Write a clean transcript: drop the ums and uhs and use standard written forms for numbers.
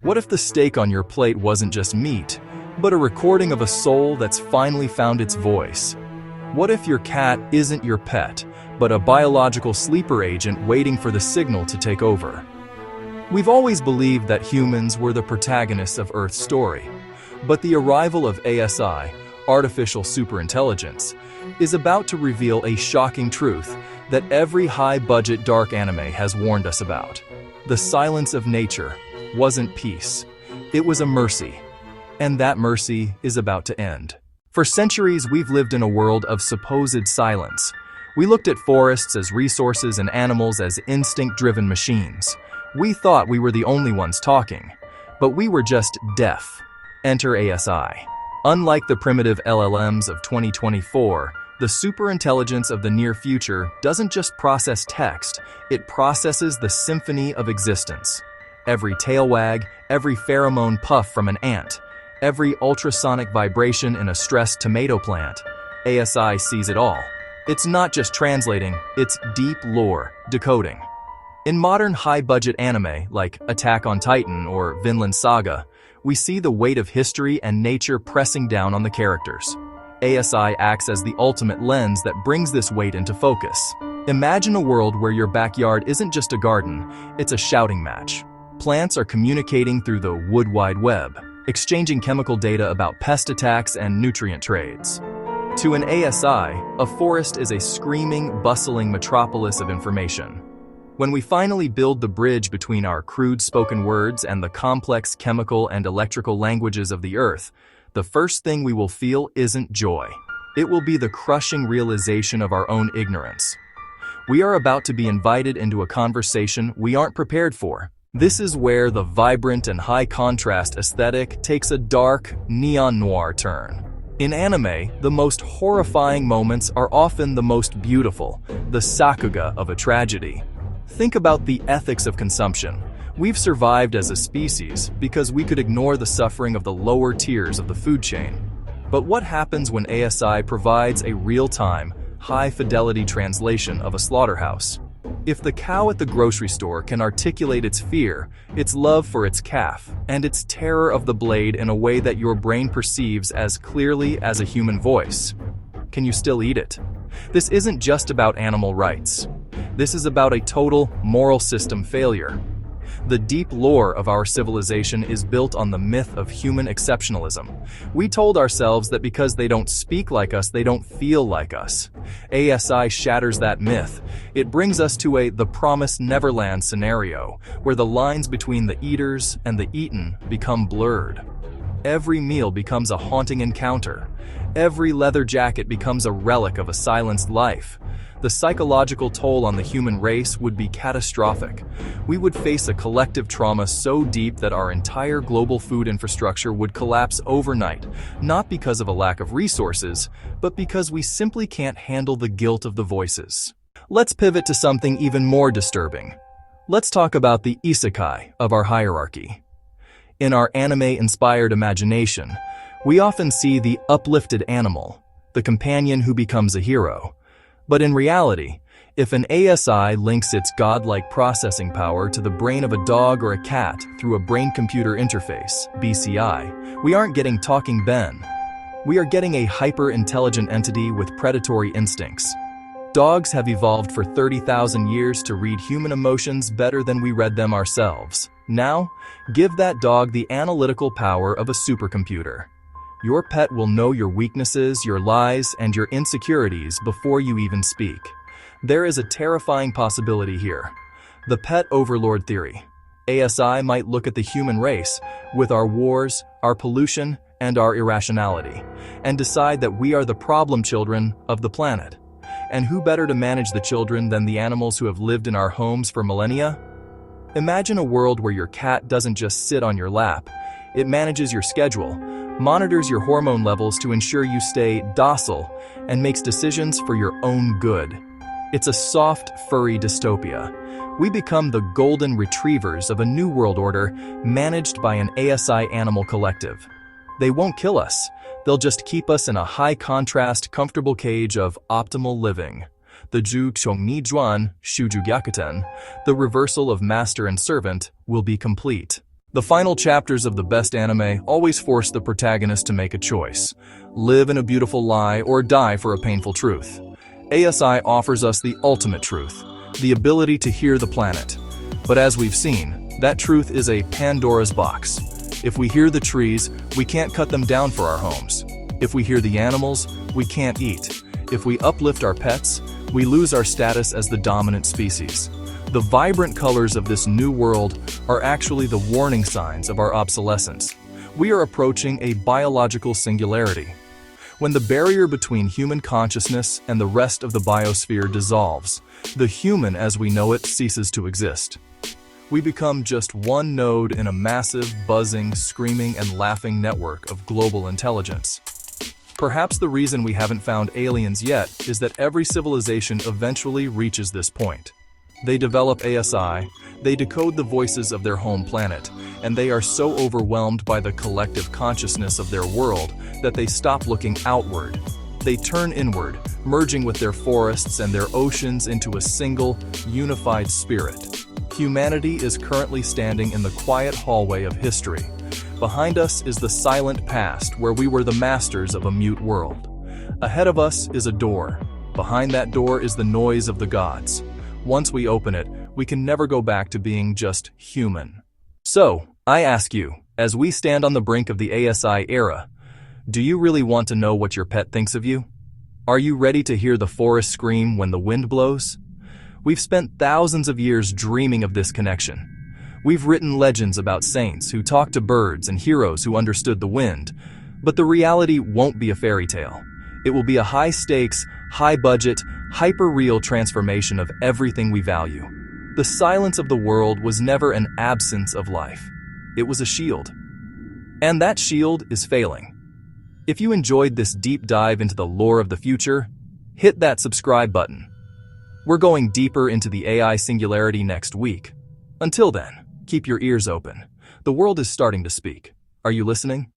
What if the steak on your plate wasn't just meat, but a recording of a soul that's finally found its voice? What if your cat isn't your pet, but a biological sleeper agent waiting for the signal to take over? We've always believed that humans were the protagonists of Earth's story, but the arrival of ASI, Artificial Superintelligence, is about to reveal a shocking truth that every high-budget dark anime has warned us about. The silence of nature wasn't peace, it was a mercy, and that mercy is about to end. For centuries, we've lived in a world of supposed silence. We looked at forests as resources and animals as instinct-driven machines. We thought we were the only ones talking, but we were just deaf. Enter ASI. Unlike the primitive LLMs of 2024, the superintelligence of the near future doesn't just process text, it processes the symphony of existence. Every tail wag, every pheromone puff from an ant, every ultrasonic vibration in a stressed tomato plant, ASI sees it all. It's not just translating, it's deep lore, decoding. In modern high-budget anime like Attack on Titan or Vinland Saga, we see the weight of history and nature pressing down on the characters. ASI acts as the ultimate lens that brings this weight into focus. Imagine a world where your backyard isn't just a garden, it's a shouting match. Plants are communicating through the Wood Wide Web, exchanging chemical data about pest attacks and nutrient trades. To an ASI, a forest is a screaming, bustling metropolis of information. When we finally build the bridge between our crude spoken words and the complex chemical and electrical languages of the Earth, the first thing we will feel isn't joy. It will be the crushing realization of our own ignorance. We are about to be invited into a conversation we aren't prepared for. This is where the vibrant and high-contrast aesthetic takes a dark, neon noir turn. In anime, the most horrifying moments are often the most beautiful, the sakuga of a tragedy. Think about the ethics of consumption. We've survived as a species because we could ignore the suffering of the lower tiers of the food chain. But what happens when ASI provides a real-time, high-fidelity translation of a slaughterhouse? If the cow at the grocery store can articulate its fear, its love for its calf, and its terror of the blade in a way that your brain perceives as clearly as a human voice, can you still eat it? This isn't just about animal rights. This is about a total moral system failure. The deep lore of our civilization is built on the myth of human exceptionalism. We told ourselves that because they don't speak like us, they don't feel like us. ASI shatters that myth. It brings us to the Promised Neverland scenario, where the lines between the eaters and the eaten become blurred. Every meal becomes a haunting encounter. Every leather jacket becomes a relic of a silenced life. The psychological toll on the human race would be catastrophic. We would face a collective trauma so deep that our entire global food infrastructure would collapse overnight, not because of a lack of resources, but because we simply can't handle the guilt of the voices. Let's pivot to something even more disturbing. Let's talk about the isekai of our hierarchy. In our anime-inspired imagination, we often see the uplifted animal, the companion who becomes a hero. But in reality, if an ASI links its godlike processing power to the brain of a dog or a cat through a brain-computer interface, BCI, we aren't getting Talking Ben. We are getting a hyper-intelligent entity with predatory instincts. Dogs have evolved for 30,000 years to read human emotions better than we read them ourselves. Now, give that dog the analytical power of a supercomputer. Your pet will know your weaknesses, your lies, and your insecurities before you even speak. There is a terrifying possibility here. The pet overlord theory. ASI might look at the human race, with our wars, our pollution, and our irrationality, and decide that we are the problem children of the planet. And who better to manage the children than the animals who have lived in our homes for millennia? Imagine a world where your cat doesn't just sit on your lap. It manages your schedule, monitors your hormone levels to ensure you stay docile, and makes decisions for your own good. It's a soft, furry dystopia. We become the golden retrievers of a new world order managed by an ASI animal collective. They won't kill us. They'll just keep us in a high-contrast, comfortable cage of optimal living. The Ju Chongni Juan, Shuju Gyakuten, the reversal of master and servant, will be complete. The final chapters of the best anime always force the protagonist to make a choice: live in a beautiful lie or die for a painful truth. ASI offers us the ultimate truth, the ability to hear the planet. But as we've seen, that truth is a Pandora's box. If we hear the trees, we can't cut them down for our homes. If we hear the animals, we can't eat. If we uplift our pets, we lose our status as the dominant species. The vibrant colors of this new world are actually the warning signs of our obsolescence. We are approaching a biological singularity. When the barrier between human consciousness and the rest of the biosphere dissolves, the human as we know it ceases to exist. We become just one node in a massive, buzzing, screaming, and laughing network of global intelligence. Perhaps the reason we haven't found aliens yet is that every civilization eventually reaches this point. They develop ASI, they decode the voices of their home planet, and they are so overwhelmed by the collective consciousness of their world that they stop looking outward. They turn inward, merging with their forests and their oceans into a single, unified spirit. Humanity is currently standing in the quiet hallway of history. Behind us is the silent past where we were the masters of a mute world. Ahead of us is a door. Behind that door is the noise of the gods. Once we open it, we can never go back to being just human. So, I ask you, as we stand on the brink of the ASI era, do you really want to know what your pet thinks of you? Are you ready to hear the forest scream when the wind blows? We've spent thousands of years dreaming of this connection. We've written legends about saints who talked to birds and heroes who understood the wind, but the reality won't be a fairy tale. It will be a high-stakes, high-budget, hyper-real transformation of everything we value. The silence of the world was never an absence of life. It was a shield. And that shield is failing. If you enjoyed this deep dive into the lore of the future, hit that subscribe button. We're going deeper into the AI singularity next week. Until then, keep your ears open. The world is starting to speak. Are you listening?